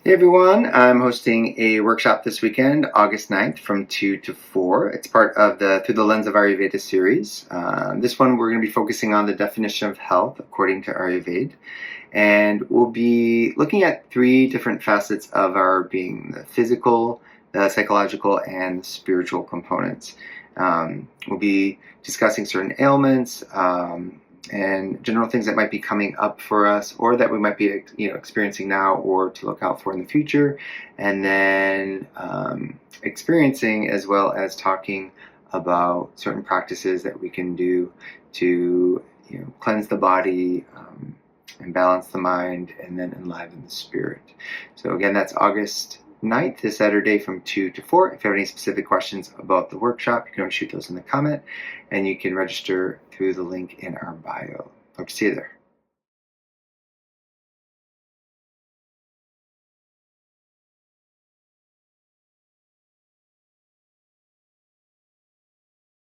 Hey everyone, I'm hosting a workshop this weekend, August 9th from 2 to 4. It's part of the Through the Lens of Ayurveda series. This one we're going to be focusing on the definition of health according to Ayurveda. And we'll be looking at three different facets of our being: the physical, the psychological, and the spiritual components. We'll be discussing certain ailments, and general things that might be coming up for us or that we might be experiencing now or to look out for in the future, and then experiencing as well as talking about certain practices that we can do to cleanse the body, and balance the mind, and then enliven the spirit. So again, that's August 9th, this Saturday from 2 to 4. If you have any specific questions about the workshop, you can always shoot those in the comment, and you can register through the link in our bio. Hope to see you there.